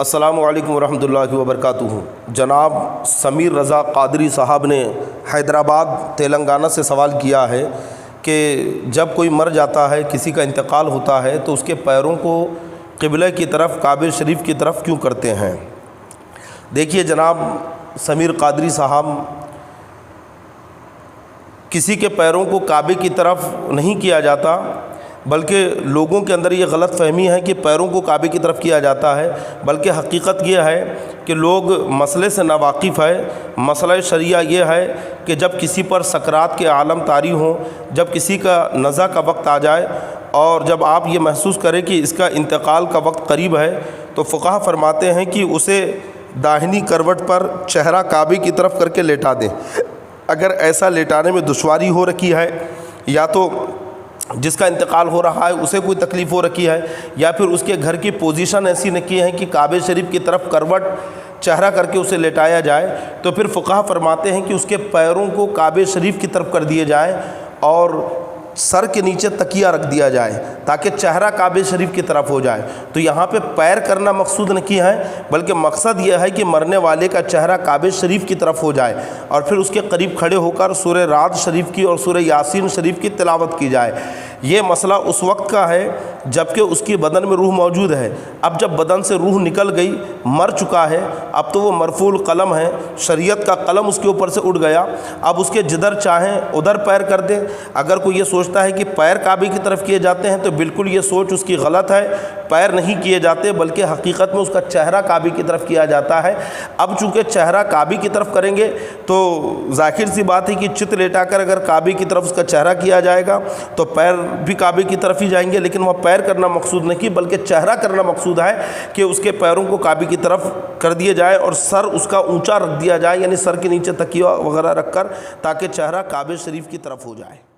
السلام علیکم ورحمۃ اللہ وبرکاتہ۔ جناب سمیر رضا قادری صاحب نے حیدرآباد تلنگانہ سے سوال کیا ہے کہ جب کوئی مر جاتا ہے، کسی کا انتقال ہوتا ہے، تو اس کے پیروں کو قبلہ کی طرف، کعبہ شریف کی طرف کیوں کرتے ہیں؟ دیکھیے جناب سمیر قادری صاحب، کسی کے پیروں کو کعبے کی طرف نہیں کیا جاتا، بلکہ لوگوں کے اندر یہ غلط فہمی ہے کہ پیروں کو کعبے کی طرف کیا جاتا ہے، بلکہ حقیقت یہ ہے کہ لوگ مسئلے سے ناواقف ہے۔ مسئلہ شریعہ یہ ہے کہ جب کسی پر سکرات کے عالم طاری ہوں، جب کسی کا نزع کا وقت آ جائے اور جب آپ یہ محسوس کریں کہ اس کا انتقال کا وقت قریب ہے، تو فقہا فرماتے ہیں کہ اسے داہنی کروٹ پر چہرہ کعبے کی طرف کر کے لیٹا دیں۔ اگر ایسا لیٹانے میں دشواری ہو رکھی ہے، یا تو جس کا انتقال ہو رہا ہے اسے کوئی تکلیف ہو رکھی ہے، یا پھر اس کے گھر کی پوزیشن ایسی نہیں ہے کہ کعبہ شریف کی طرف کروٹ چہرہ کر کے اسے لیٹایا جائے، تو پھر فقہا فرماتے ہیں کہ اس کے پیروں کو کعبہ شریف کی طرف کر دیے جائیں اور سر کے نیچے تکیہ رکھ دیا جائے تاکہ چہرہ کعبہ شریف کی طرف ہو جائے۔ تو یہاں پہ پیر کرنا مقصود نہیں ہے، بلکہ مقصد یہ ہے کہ مرنے والے کا چہرہ کعبہ شریف کی طرف ہو جائے اور پھر اس کے قریب کھڑے ہو کر سورہ رعد شریف کی اور سورہ یاسین شریف کی تلاوت کی جائے۔ یہ مسئلہ اس وقت کا ہے جبکہ اس کی بدن میں روح موجود ہے۔ اب جب بدن سے روح نکل گئی، مر چکا ہے، اب تو وہ مرفوع القلم ہے، شریعت کا قلم اس کے اوپر سے اٹھ گیا۔ اب اس کے جدھر چاہیں ادھر پیر کر دیں۔ اگر کوئی یہ سوچتا ہے کہ پیر کعبے کی طرف کیے جاتے ہیں تو بالکل یہ سوچ اس کی غلط ہے۔ پیر نہیں کیے جاتے، بلکہ حقیقت میں اس کا چہرہ کعبے کی طرف کیا جاتا ہے۔ اب چونکہ چہرہ کعبے کی طرف کریں گے تو ظاہر سی بات ہے کہ چت لیٹا کر اگر کعبے کی طرف اس کا چہرہ کیا جائے گا تو پیر بھی کعبے کی طرف ہی جائیں گے، لیکن وہ پیر کرنا مقصود نہیں بلکہ چہرہ کرنا مقصود ہے کہ اس کے پیروں کو کعبے کی طرف کر دیے جائے اور سر اس کا اونچا رکھ دیا جائے، یعنی سر کے نیچے تکیہ وغیرہ رکھ کر، تاکہ چہرہ کعبہ شریف کی طرف ہو جائے۔